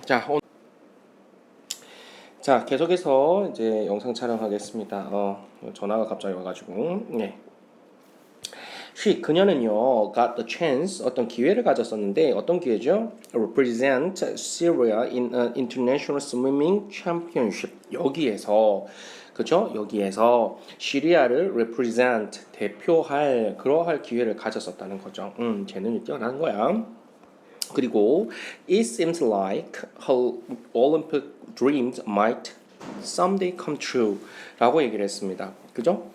자, 자, 계속해서 이제 영상 촬영하겠습니다. 전화가 갑자기 와가지고, 네. 그녀는요, got the chance, 어떤 기회를 가졌었는데, 어떤 기회죠? Represent Syria in an international swimming championship. 여기에서, 그죠? 여기에서 시리아를 represent, 대표할, 그러할 기회를 가졌었다는 거죠. 쟤는 뛰어난 거야. 그리고 it seems like her Olympic dreams might someday come true 라고 얘기를 했습니다. 그죠?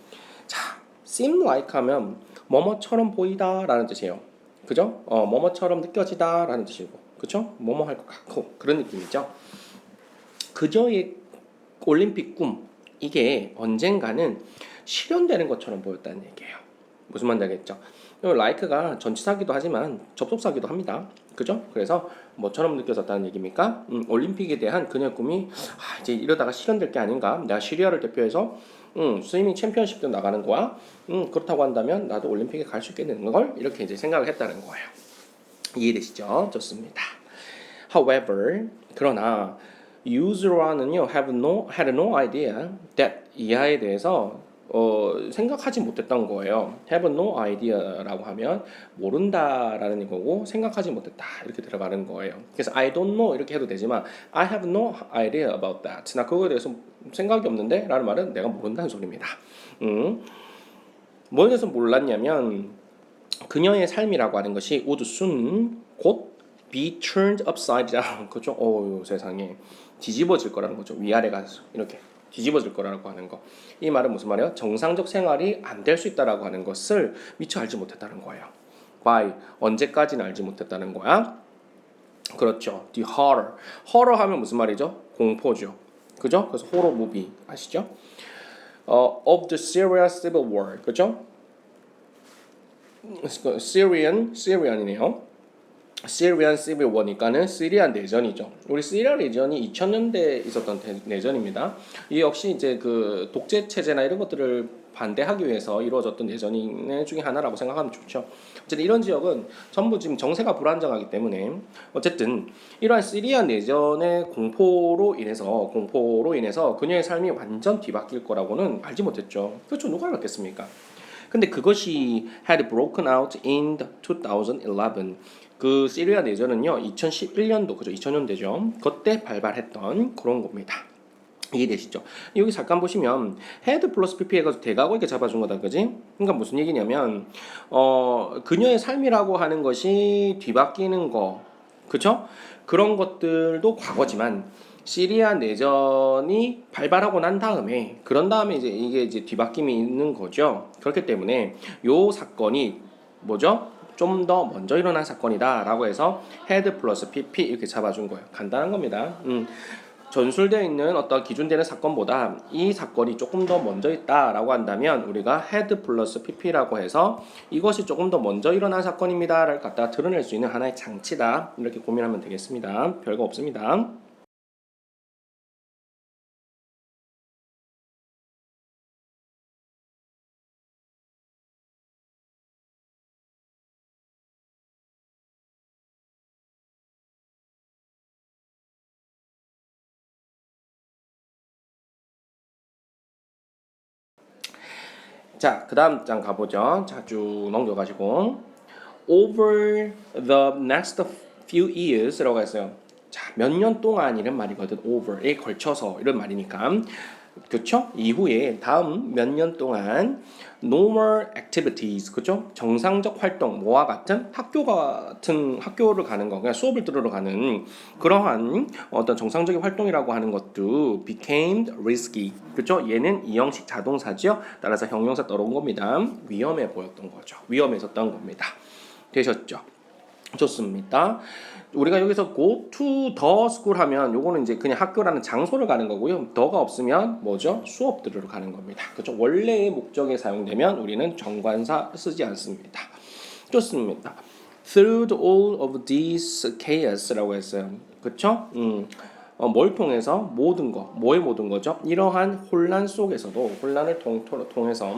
자, seem like 하면 뭐뭐처럼 보이다 라는 뜻이에요. 그죠? 뭐뭐처럼 느껴지다 라는 뜻이고, 그죠? 뭐뭐 할 것 같고 그런 느낌이죠. 그저의 올림픽 꿈, 이게 언젠가는 실현되는 것처럼 보였다는 얘기예요. 무슨 말인지 알겠죠? 라이크가 전치사기도 하지만 접속사기도 합니다. 그죠? 그래서 뭐처럼 느껴졌다는 얘기입니까? 올림픽에 대한 그녀의 꿈이 이제 이러다가 실현될 게 아닌가? 내가 시리아를 대표해서 스위밍 챔피언십도 나가는 거야. 그렇다고 한다면 나도 올림픽에 갈 수 있게 되는 걸 이렇게 이제 생각을 했다는 거예요. 이해되시죠? 좋습니다. However, 그러나 user는요 had no idea that 이하에 대해서 생각하지 못했던 거예요. have no idea라고 하면 모른다라는 거고 생각하지 못했다 이렇게 들어가는 거예요. 그래서 I don't know 이렇게 해도 되지만 I have no idea about that. 나 그거에 대해서 생각이 없는데 라는 말은 내가 모른다는 소리입니다. 뭐에 대해서 몰랐냐면 그녀의 삶이라고 하는 것이 would soon 곧 be turned upside down. 그죠? 세상에 뒤집어질 거라는 거죠. 위아래가 이렇게 뒤집어질 거라고 하는 거. 이 말은 무슨 말이에요? 정상적 생활이 안 될 수 있다라고 하는 것을 미처 알지 못했다는 거예요. by 언제까지는 알지 못했다는 거야. 그렇죠. The horror. horror 하면 무슨 말이죠? 공포죠. 그죠? 그래서 호러 무비 아시죠? of the Syria civil war. 그죠? Syrian이네요. Syrian Civil War니까는 시리아 내전이죠. 우리 시리아 내전이 2000년대에 있었던 내전입니다. 이 역시 이제 그 독재 체제나 이런 것들을 반대하기 위해서 이루어졌던 내전 중에 하나라고 생각하면 좋죠. 어쨌든 이런 지역은 전부 지금 정세가 불안정하기 때문에 어쨌든 이러한 시리아 내전의 공포로 인해서 그녀의 삶이 완전 뒤바뀔 거라고는 알지 못했죠. 그렇죠. 누가 알았겠습니까? 근데 그것이 had broken out in 2011. 그 시리아 내전은요 2011년도 그죠 2000년대죠. 그때 발발했던 그런 겁니다. 이해되시죠? 여기 잠깐 보시면 헤드 플러스 PP 해가지고 대가고 이렇게 잡아준 거다, 그지? 그러니까 무슨 얘기냐면 그녀의 삶이라고 하는 것이 뒤바뀌는 거, 그쵸? 그런 것들도 과거지만 시리아 내전이 발발하고 난 다음에 그런 다음에 이제 이게 이제 뒤바뀜이 있는 거죠. 그렇기 때문에 요 사건이 뭐죠? 좀 더 먼저 일어난 사건이다라고 해서 헤드 플러스 PP 이렇게 잡아준 거예요. 간단한 겁니다. 전술되어 있는 어떤 기준되는 사건보다 이 사건이 조금 더 먼저 있다라고 한다면 우리가 헤드 플러스 PP라고 해서 이것이 조금 더 먼저 일어난 사건입니다를 갖다 드러낼 수 있는 하나의 장치다 이렇게 고민하면 되겠습니다. 별거 없습니다. 자, 그 다음 장 가보죠. 자, 쭉 넘겨가지고 over the next few years라고 했어요. 자, 몇 년 동안 이런 말이거든. over에 걸쳐서 이런 말이니까. 그렇죠? 이후에 다음 몇 년 동안 normal activities, 그렇죠? 정상적 활동, 뭐와 같은 학교를 가는 거, 그냥 수업을 들으러 가는 그러한 어떤 정상적인 활동이라고 하는 것도 became risky, 그렇죠? 얘는 이 형식 자동사죠. 따라서 형용사 따라온 겁니다. 위험해 보였던 거죠. 위험했었던 겁니다. 되셨죠? 좋습니다. 우리가 여기서 go to the school 하면 요거는 이제 그냥 학교라는 장소를 가는 거고요. 더가 없으면 뭐죠? 수업 들으러 가는 겁니다. 그렇죠? 원래의 목적에 사용되면 우리는 정관사 쓰지 않습니다. 좋습니다. Through all of these chaos라고 했어요. 그렇죠? 뭘 통해서? 모든 거. 뭐의 모든 거죠? 이러한 혼란 속에서도 혼란을 통해서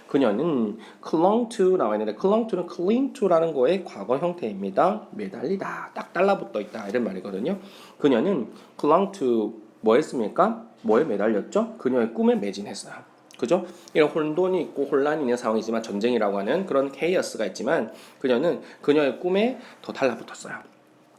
그녀는 clung to 나와 있는데 clung to는 cling to라는 거의 과거 형태입니다. 매달리다, 딱 달라붙어 있다 이런 말이거든요. 그녀는 clung to 뭐 했습니까? 뭐에 매달렸죠? 그녀의 꿈에 매진했어요. 그죠? 이런 혼돈이 있고 혼란이 있는 상황이지만 전쟁이라고 하는 그런 케이어스가 있지만 그녀는 그녀의 꿈에 더 달라붙었어요.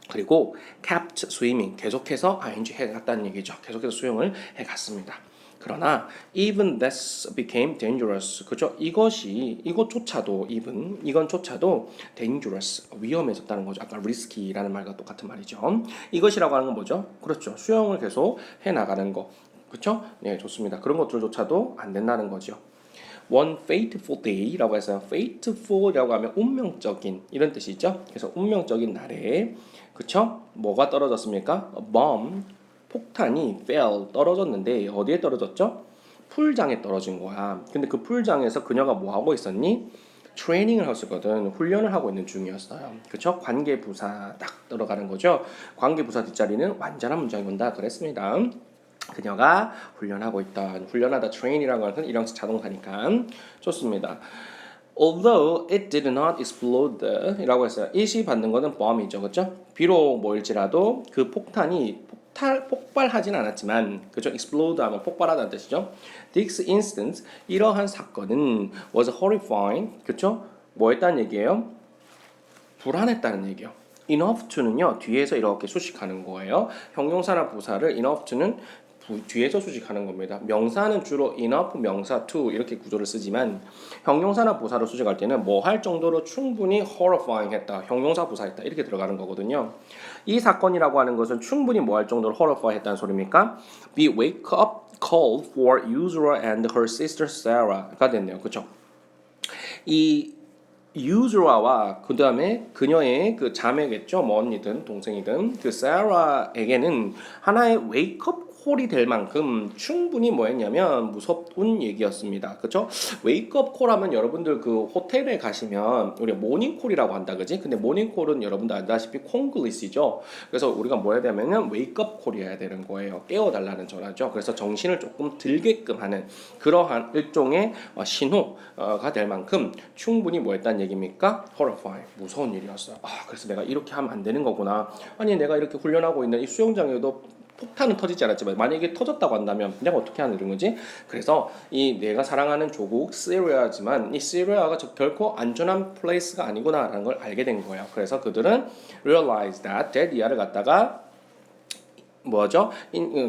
그리고 kept swimming 계속해서 ing 해갔다는 얘기죠. 계속해서 수영을 해갔습니다. 그러나 even this became dangerous. 그죠? 이것조차도 이건조차도 dangerous 위험해졌다는 거죠. 아까 risky라는 말과 똑같은 말이죠. 이것이라고 하는 건 뭐죠? 그렇죠. 수영을 계속 해 나가는 거. 그렇죠? 네, 좋습니다. 그런 것들조차도 안 된다는 거죠. One fateful day라고 해서 fateful이라고 하면 운명적인 이런 뜻이죠. 그래서 운명적인 날에 그쵸? 뭐가 떨어졌습니까? A bomb 폭탄이 fell 떨어졌는데 어디에 떨어졌죠? 풀장에 떨어진 거야. 근데 그 풀장에서 그녀가 뭐 하고 있었니? 트레이닝을 하셨거든. 훈련을 하고 있는 중이었어요. 그쵸? 관계부사 딱 들어가는 거죠. 관계부사 뒷자리는 완전한 문장이 온다 그랬습니다. 그녀가 훈련하고 있다. 훈련하다 train이라고 하는 이런 자동사니까 좋습니다. Although it did not explode 이라고 했어요. it이 받는 거는 bomb이죠. 그렇죠? 비록 뭐일지라도 그 폭탄이 폭발하진 않았지만 그렇죠? explode 하면 폭발하다는 뜻이죠. This instance 이러한 사건은 was horrifying 그렇죠? 뭐 했다는 얘기예요? 불안했다는 얘기예요. enough to는요 뒤에서 이렇게 수식하는 거예요. 형용사나 부사를 enough to는 뒤에서 수식하는 겁니다. 명사는 주로 enough, 명사 to 이렇게 구조를 쓰지만 형용사나 부사로 수식할 때는 뭐 할 정도로 충분히 horrifying 했다, 형용사 부사했다 이렇게 들어가는 거거든요. 이 사건이라고 하는 것은 충분히 뭐 할 정도로 horrify 했다는 소리입니까? We wake up call for Yusra and her sister Sarah가 됐네요. 그렇죠? 이 유즈라와 그 다음에 그녀의 그 자매겠죠, 뭐 언니든 동생이든 그 사라에게는 하나의 웨이크업 콜이 될 만큼 충분히 뭐였냐면 무섭운 얘기였습니다. 그렇죠? 웨이크업 콜하면 여러분들 그 호텔에 가시면 우리가 모닝콜이라고 한다, 그지? 근데 모닝콜은 여러분들 알다시피 콩글리시죠. 그래서 우리가 뭐 해야 되면은 웨이크업 콜이어야 되는 거예요. 깨워달라는 전화죠. 그래서 정신을 조금 들게끔 하는 그러한 일종의 신호가 될 만큼 충분히 뭐했다는 얘기입니까? horrifying 무서운 일이었어요. 그래서 내가 이렇게 하면 안 되는 거구나. 아니 내가 이렇게 훈련하고 있는 이 수영장에도 폭탄은 터지지 않았지만 만약에 터졌다고 한다면 내가 어떻게 하는 거지? 그래서 이 내가 사랑하는 조국 시리아지만 이 시리아가 결코 안전한 플레이스가 아니구나라는 걸 알게 된 거예요. 그래서 그들은 realize that 데디아를 갖다가 뭐죠?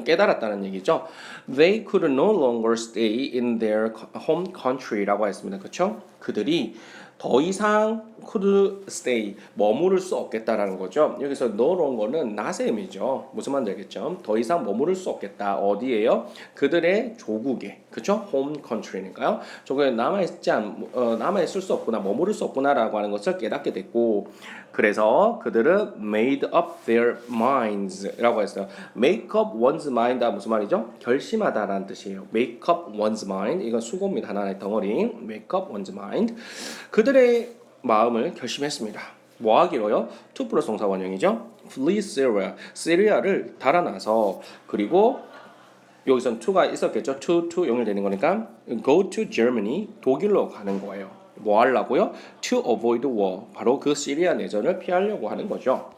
깨달았다는 얘기죠. They could no longer stay in their home country라고 했습니다. 그렇죠? 그들이 더 이상 could stay 머무를 수 없겠다라는 거죠. 여기서 no longer는 not의 의미죠. 무슨 말인지 알겠죠? 더 이상 머무를 수 없겠다. 어디에요? 그들의 조국에, 그렇죠? home country니까요. 조국에 남아있을 수 없구나, 머무를 수 없구나라고 하는 것을 깨닫게 됐고, 그래서 그들은 made up their minds라고 했어요. make up one's mind 무슨 말이죠? 결심하다라는 뜻이에요. make up one's mind 이건 수고입니다. 하나의 덩어리. make up one's mind 그들의 마음을 결심했습니다. 뭐 하기로요? to 플러스 동사 원형이죠. flee Syria 시리아를 달아나서 그리고 여기선 to가 있었겠죠. to 연결되는 거니까 go to Germany 독일로 가는 거예요. 뭐 하려고요? To avoid war 바로 그 시리아 내전을 피하려고 하는 거죠.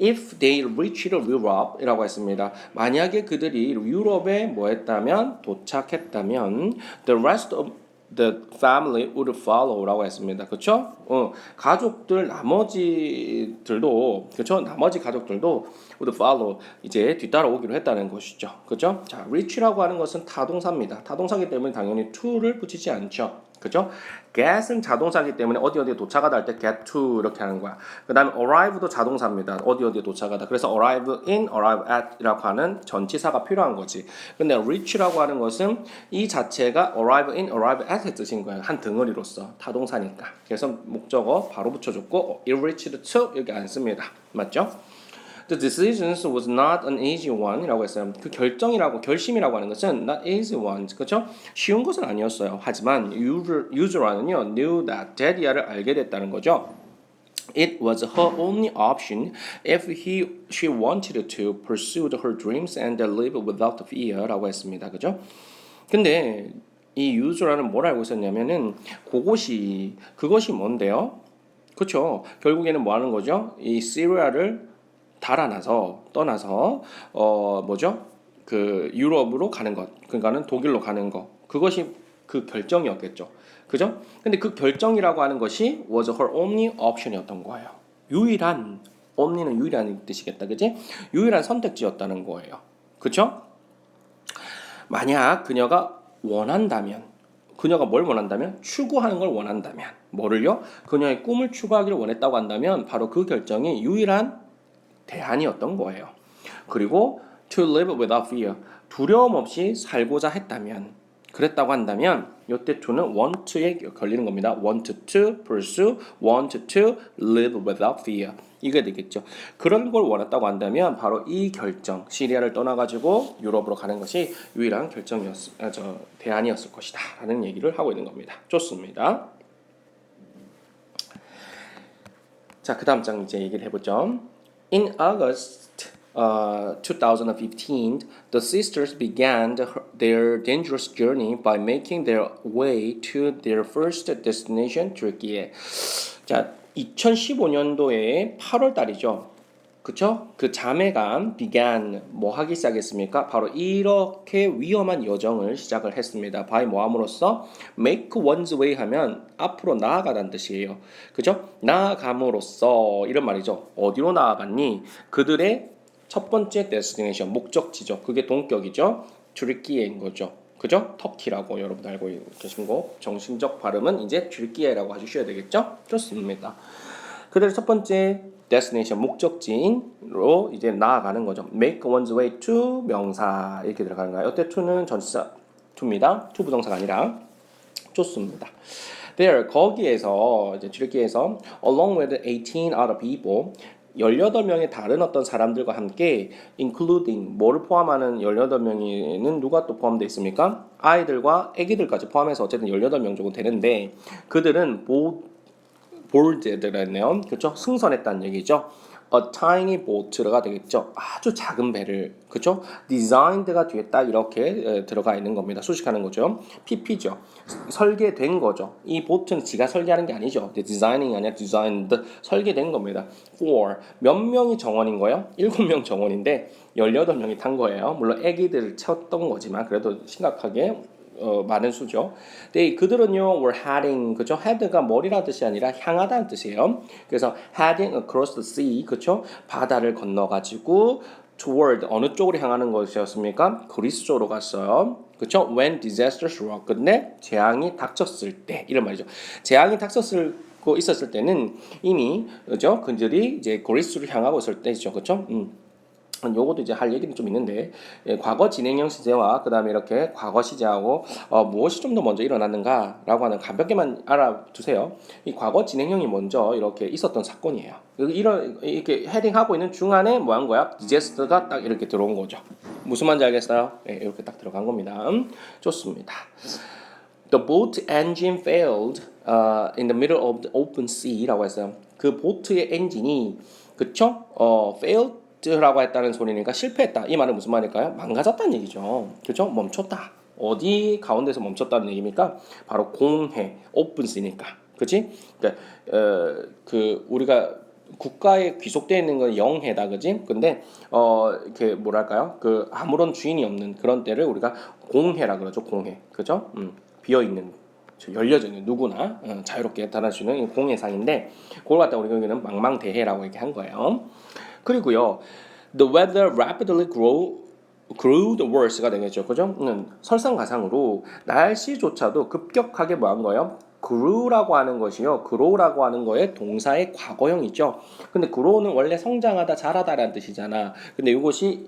If they reached Europe 이라고 했습니다. 만약에 그들이 유럽에 뭐 했다면 도착했다면 the rest of the family would follow라고 했습니다. 그렇죠? 가족들 나머지들도 그렇죠? 나머지 가족들도 would follow 이제 뒤따라오기로 했다는 것이죠. 그렇죠? 자, reach라고 하는 것은 타동사입니다. 타동사기 때문에 당연히 to를 붙이지 않죠. 그죠? get은 자동사이기 때문에 어디에 도착하다 할 때 get to 이렇게 하는 거야. 그 다음에 arrive도 자동사입니다. 어디에 도착하다. 그래서 arrive in, arrive at 이라고 하는 전치사가 필요한 거지. 근데 reach라고 하는 것은 이 자체가 arrive in, arrive at의 뜻인 거야. 한 덩어리로서 타동사니까. 그래서 목적어 바로 붙여줬고 it reached to 여기 안 씁니다. 맞죠? The decision was not an easy one이라고 했어요. 그 결심이라고 하는 것은 not easy one, 그렇죠? 쉬운 것은 아니었어요. 하지만 유저라는요 knew that 데디아를 알게 됐다는 거죠. It was her only option if she wanted to pursue her dreams and live without fear라고 했습니다. 그죠? 근데 이 유즈라는 뭘 알고 있었냐면은 그것이 뭔데요? 그렇죠. 결국에는 뭐 하는 거죠? 이 시리아를 떠나서 뭐죠? 그 유럽으로 가는 것. 그러니까는 독일로 가는 거. 그것이 그 결정이었겠죠. 그죠? 근데 그 결정이라고 하는 것이 was her only option이었던 거예요. 유일한 only는 유일한 뜻이겠다. 그지? 유일한 선택지였다는 거예요. 그렇죠? 만약 그녀가 뭘 원한다면 추구하는 걸 원한다면 뭐를요? 그녀의 꿈을 추구하기를 원했다고 한다면 바로 그 결정이 유일한 대안이었던 거예요. 그리고 to live without fear 두려움 없이 살고자 했다면 그랬다고 한다면 이때 to는 want to에 걸리는 겁니다. want to pursue, want to live without fear 이게 되겠죠. 그런 걸 원했다고 한다면 바로 이 결정 시리아를 떠나가지고 유럽으로 가는 것이 유일한 대안이었을 것이다 라는 얘기를 하고 있는 겁니다. 좋습니다. 자, 그 다음 장 이제 얘기를 해보죠. In August 2015, the sisters began their dangerous journey by making their way to their first destination, Turkey. 자, 2015년도에 8월 달이죠. 그쵸? 그 자매가 began 뭐 하기 시작했습니까? 바로 이렇게 위험한 여정을 시작을 했습니다. by 뭐 함으로써 make one's way 하면 앞으로 나아가다는 뜻이에요. 그죠? 나아감으로써 이런 말이죠. 어디로 나아갔니? 그들의 첫 번째 destination 목적지죠. 그게 동격이죠. 튀르키예인 거죠. 그죠? 터키라고 여러분 알고 계신 거. 정신적 발음은 이제 튀르키예라고 해주셔야 되겠죠? 좋습니다. 그들의 첫 번째 destination 목적지로 이제 나아가는 거죠. Make one's way to 명사 이렇게 들어가는 거예요. 이때 to는 전치사 to입니다. to 부정사가 아니라 좋습니다. There 거기에서 이제 튀르키예에서 along with 18 other people 18명의 다른 어떤 사람들과 함께 including 뭐를 포함하는 18명에는 누가 또 포함되어 있습니까? 아이들과 아기들까지 포함해서 어쨌든 18명 정도 되는데 그들은 boarded라 했네요. 그렇죠? 승선했다는 얘기죠. A tiny boat가 되겠죠. 아주 작은 배를 그렇죠? designed가 뒤에 딱 이렇게 들어가 있는 겁니다. 수식하는 거죠. PP죠. 설계된 거죠. 이 보트는 지가 설계하는 게 아니죠. designing이 아니라 designed 설계된 겁니다. For 몇 명이 정원인 거예요? 7명 정원인데 18명이 탄 거예요. 물론 애기들을 채웠던 거지만 그래도 심각하게 많은 수죠. 근데 그들은요 were heading 그죠? head가 머리라는 뜻이 아니라 향하다는 뜻이에요. 그래서 heading across the sea 그죠? 바다를 건너가지고 toward 어느 쪽으로 향하는 것이었습니까? 그리스 쪽으로 갔어요. 그렇죠? When disaster struck. 근데 재앙이 닥쳤을 때 이런 말이죠. 재앙이 있었을 때는 이미 그죠? 그들이 이제 그리스로 향하고 있을 때죠. 그렇죠? 요것도 이제 할 얘기는 좀 있는데 과거 진행형 시제와 그 다음에 이렇게 과거 시제하고 무엇이 좀 더 먼저 일어났는가라고 하는 가볍게만 알아두세요. 이 과거 진행형이 먼저 이렇게 있었던 사건이에요. 이렇게 헤딩하고 있는 중간에 뭐 한 거야? 디제스트가 딱 이렇게 들어온 거죠. 무슨 말인지 알겠어요? 네, 이렇게 딱 들어간 겁니다. 좋습니다. The boat engine failed in the middle of the open sea라고 했어요. 그 보트의 엔진이 그쵸? failed 라고 했다는 소리니까 실패했다. 이 말은 무슨 말일까요? 망가졌다는 얘기죠. 그렇죠? 멈췄다. 어디 가운데서 멈췄다는 얘기입니까? 바로 공해, 오픈시니까. 그렇지? 그러니까 그 우리가 국가에 귀속되어 있는 건 영해다. 그지? 근데 이렇게 뭐랄까요? 그 아무런 주인이 없는 그런 때를 우리가 공해라 그러죠. 공해. 그죠? 비어 있는 열려져 있는 누구나 자유롭게 달할 수 있는 공해상인데 그걸 갖다 우리가 여기는 망망대해라고 이렇게 한 거예요. 그리고요, the weather rapidly grew the worse가 되겠죠, 그죠? 설상가상으로 날씨조차도 급격하게 뭐한 거예요? grew라고 하는 것이요, grow라고 하는 거의 동사의 과거형이죠. 근데 grow는 원래 성장하다, 자라다라는 뜻이잖아. 근데 이것이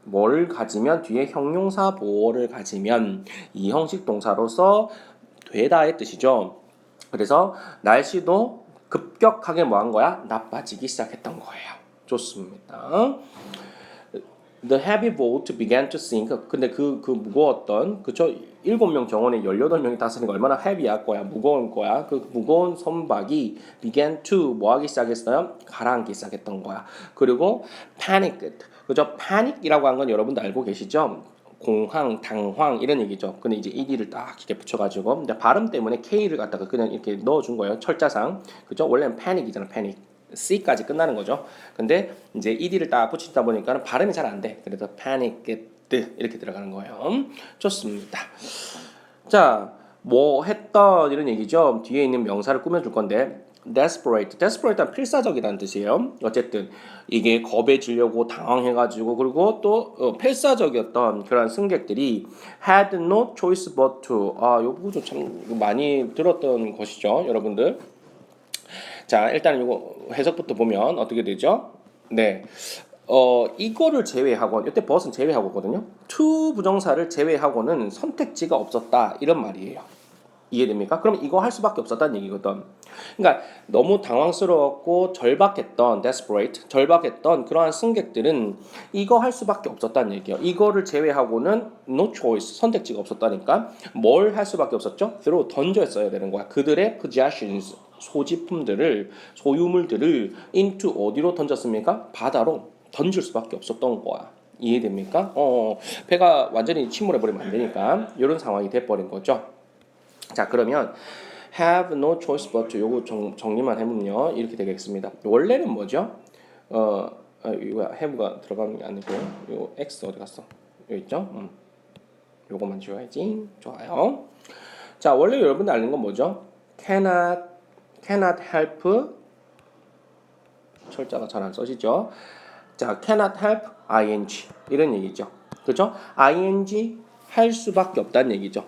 뭘 가지면 뒤에 형용사 보어를 가지면 이 형식 동사로서 되다의 뜻이죠. 그래서 날씨도 급격하게 뭐한 거야? 나빠지기 시작했던 거예요. 좋습니다. The heavy boat began to sink. 근데 그 무거웠던 그쵸? 7명 정원에 18명이 타서니까 얼마나 heavy할 거야. 무거운 거야. 그 무거운 선박이 began to 뭐 하기 시작했어요? 가라앉기 시작했던 거야. 그리고 panicked. 그죠? panic이라고 한 건 여러분도 알고 계시죠? 공황, 당황 이런 얘기죠. 근데 이제 ed를 딱 이렇게 붙여가지고 근데 발음 때문에 k를 갖다가 그냥 이렇게 넣어준 거예요. 철자상. 그죠? 원래는 panic이잖아. panic. C까지 끝나는 거죠. 근데 이제 ed를 딱 붙이다 보니까 발음이 잘 안 돼. 그래서 panicked 이렇게 들어가는 거예요. 좋습니다. 자, 뭐 했던 이런 얘기죠. 뒤에 있는 명사를 꾸며줄 건데 desperate. desperate 필사적이라는 뜻이에요. 어쨌든 이게 겁에 질려고 당황해가지고 그리고 또 필사적이었던 그런 승객들이 had no choice but to. 요 부분 참 많이 들었던 것이죠, 여러분들. 자, 일단 이거 해석부터 보면 어떻게 되죠? 네. 이거를 제외하고 이때 but은 제외하고거든요. to 부정사를 제외하고는 선택지가 없었다 이런 말이에요. 이해됩니까? 그럼 이거 할 수밖에 없었다는 얘기거든. 그러니까 너무 당황스러웠고 절박했던 desperate, 절박했던 그러한 승객들은 이거 할 수밖에 없었다는 얘기예요. 이거를 제외하고는 no choice, 선택지가 없었다니까 뭘 할 수밖에 없었죠? throw, 던져야 되는 거야. 그들의 possessions, 소지품들을, 소유물들을 into 어디로 던졌습니까? 바다로 던질 수밖에 없었던 거야. 이해됩니까? 배가 완전히 침몰해버리면 안 되니까 이런 상황이 돼버린 거죠. 자, 그러면 have no choice but to 요거 정리만 해보면요 이렇게 되겠습니다. 원래는 뭐죠? 이거 have가 들어가는 게 아니고 요 x 어디 갔어? 여기 있죠? 요거만 지워야지. 좋아요. 자, 원래 여러분들 아는 건 뭐죠? cannot help 철자가 잘 안 써지죠? 자, cannot help ing 이런 얘기죠. 그죠? ing 할 수밖에 없다는 얘기죠.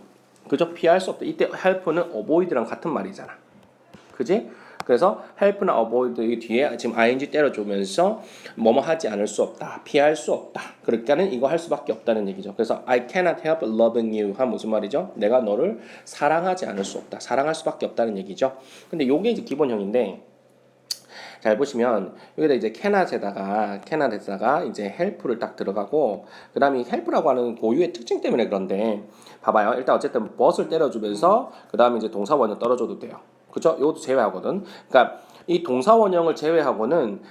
그죠? 피할 수 없다. 이때 help는 avoid랑 같은 말이잖아. 그지? 그래서 help나 avoid 뒤에 지금 ing 때려주면서 뭐뭐 하지 않을 수 없다. 피할 수 없다. 그러니까는 이거 할 수밖에 없다는 얘기죠. 그래서 I cannot help loving you 한 무슨 말이죠? 내가 너를 사랑하지 않을 수 없다. 사랑할 수밖에 없다는 얘기죠. 근데 요게 이제 기본형인데 잘 보시면 여기다 이제 cannot에다가 이제 help를 딱 들어가고 그다음에 help라고 하는 고유의 특징 때문에 그런데 봐봐요. 일단 어쨌든 but을 때려주면서 그다음에 이제 동사 원형 떨어져도 돼요. 그죠? 이것도 제외하거든. 그러니까 이 동사 원형을 제외하고는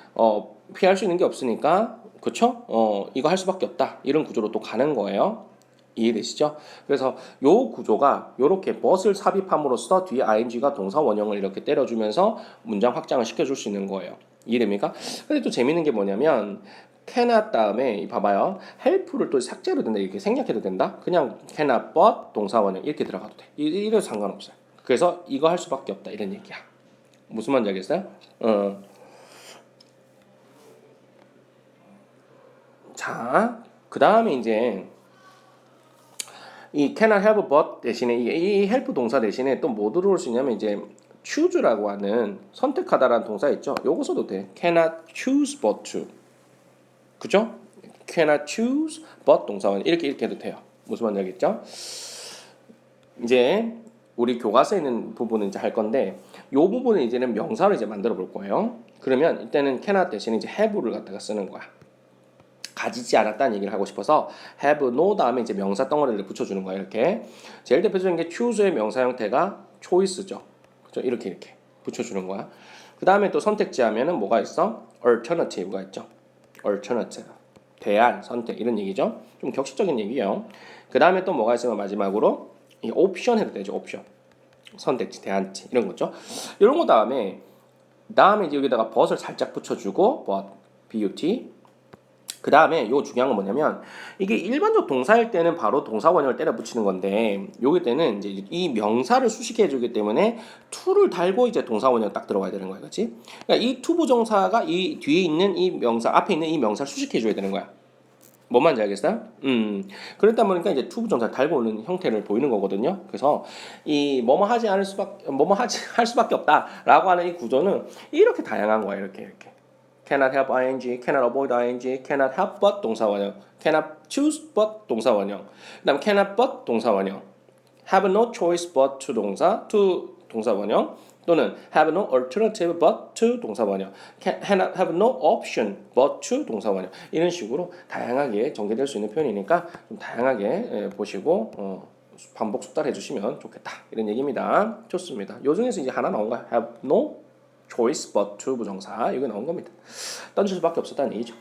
피할 수 있는 게 없으니까 그쵸? 이거 할 수밖에 없다. 이런 구조로 또 가는 거예요. 이해되시죠? 그래서 요 구조가 요렇게 but을 삽입함으로써 뒤에 ing가 동사 원형을 이렇게 때려주면서 문장 확장을 시켜줄 수 있는 거예요. 이해됩니까? 근데 또 재밌는 게 뭐냐면 cannot 다음에 봐봐요. help를 또 삭제로 된다 이렇게 생략해도 된다. 그냥 cannot but 동사 원형 이렇게 들어가도 돼. 이래도 상관없어요. 그래서 이거 할 수밖에 없다 이런 얘기야. 무슨 말인지 알겠어요? 자, 그 다음에 이제 이 cannot help but 대신에 이 help 동사 대신에 또 뭐 들어올 수 있냐면 이제 choose라고 하는 선택하다라는 동사 있죠. 요거 써도 돼. cannot choose but to. 그죠? cannot choose but 동사원 이렇게 해도 돼요. 무슨 말인지 알겠죠? 이제 우리 교과서에 있는 부분은 이제 할 건데 요 부분은 이제는 명사로 이제 만들어 볼 거예요. 그러면 이때는 cannot 대신에 이제 have를 갖다가 쓰는 거야. 가지지 않았다는 얘기를 하고 싶어서 have no 다음에 이제 명사 덩어리를 붙여주는 거야 이렇게. 제일 대표적인 게 choose의 명사 형태가 choice죠. 그죠? 이렇게 붙여주는 거야. 그 다음에 또 선택지 하면은 뭐가 있어? alternative가 있죠. alternative 대안, 선택 이런 얘기죠. 좀 격식적인 얘기예요. 그 다음에 또 뭐가 있으면 마지막으로 이 옵션 해도 되죠. 옵션 선택지, 대안지 이런 거죠. 이런 거 다음에 이제 여기다가 but을 살짝 붙여주고 but 그 다음에 요 중요한 건 뭐냐면 이게 일반적 동사일 때는 바로 동사 원형을 때려 붙이는 건데 여기 때는 이제 이 명사를 수식해 주기 때문에 to를 달고 이제 동사 원형 딱 들어가야 되는 거야, 그렇지? 그러니까 이 to 부정사가 이 뒤에 있는 이 명사 앞에 있는 이 명사를 수식해 줘야 되는 거야. 뭔 말인지 알겠어요? 그러다 보니까 이제 to 부정사 달고 오는 형태를 보이는 거거든요. 그래서 이 뭐뭐 하지 않을 수밖에 할 수밖에 없다라고 하는 이 구조는 이렇게 다양한 거야, 이렇게. cannot help ing, cannot avoid ing, cannot help but 동사 원형, cannot choose but 동사 원형, 그다음 cannot but 동사 원형, have no choice but to 동사 원형, 또는 have no alternative but to 동사 원형, have no option but to 동사 원형 이런 식으로 다양하게 전개될 수 있는 표현이니까 좀 다양하게 보시고 반복 숙달해 주시면 좋겠다 이런 얘기입니다. 좋습니다. 요 중에서 이제 하나 나온 거야. have no choice but to 부정사 이거 나온 겁니다. 던질 수밖에 없었다는 얘기죠.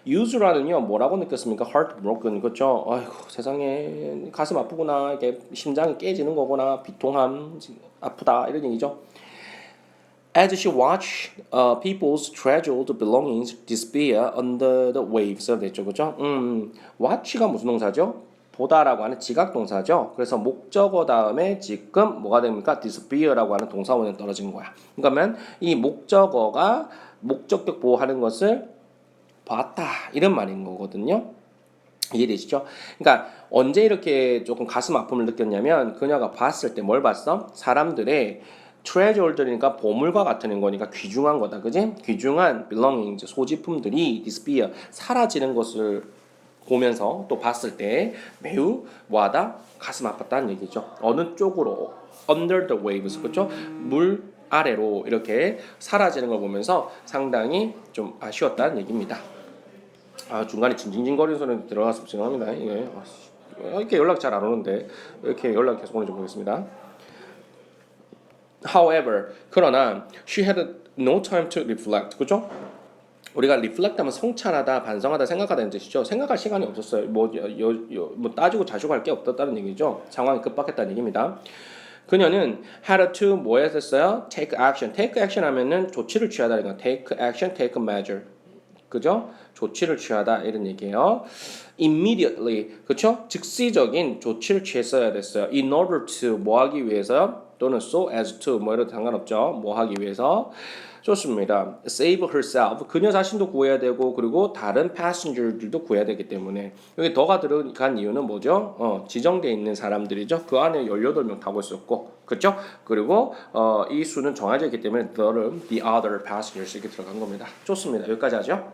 use라는요 뭐라고 느꼈습니까? heartbroken 그렇죠? 아이고 세상에 가슴 아프구나 이게 심장이 깨지는 거구나 비통함 아프다 이런 얘기죠. As she watched people's treasured belongings disappear under the waves 됐죠 그렇죠? watch가 무슨 동사죠? 보다라고 하는 지각 동사죠. 그래서 목적어 다음에 지금 뭐가 됩니까? disappear라고 하는 동사원이 떨어진 거야. 그러면 이 목적어가 목적격 보호하는 것을 봤다 이런 말인 거거든요. 이해되시죠? 그러니까 언제 이렇게 조금 가슴 아픔을 느꼈냐면 그녀가 봤을 때 뭘 봤어? 사람들의 treasure들이니까 보물과 같은 거니까 귀중한 거다, 그지? 귀중한 belongings 소지품들이 disappear 사라지는 것을 보면서 또 봤을 때 매우 와다 가슴 아팠다는 얘기죠. 어느 쪽으로 under the waves 그렇죠? 물 아래로 이렇게 사라지는 걸 보면서 상당히 좀 아쉬웠다는 얘기입니다. 중간에 징징거리는 소리 들어가서 죄송합니다. 이렇게 연락 잘 안 오는데 이렇게 연락 계속 오는지 모르겠습니다. However, 그러나 she had no time to reflect. 그죠? 우리가 reflect 하면 성찰하다, 반성하다, 생각하다는 뜻이죠. 생각할 시간이 없었어요. 뭐 따지고 자시고 할 게 없었다는 얘기죠. 상황이 급박했다는 얘기입니다. 그녀는 had to 뭐 했었어요? take action. take action 하면은 조치를 취하다는 거. take action, take measure. 그죠? 조치를 취하다 이런 얘기예요. Immediately, 그렇죠? 즉시적인 조치를 취했어야 됐어요. In order to 뭐 하기 위해서요? 또는 so as to 뭐 이런 상관없죠. 뭐 하기 위해서. 좋습니다. Save herself. 그녀 자신도 구해야 되고 그리고 다른 passenger들도 구해야 되기 때문에 여기 더가 들어간 이유는 뭐죠? 지정되어 있는 사람들이죠. 그 안에 18명 타고 있었고 그렇죠? 그리고 이 수는 정해져 있기 때문에 the other passengers 이렇게 들어간 겁니다. 좋습니다. 여기까지 하죠.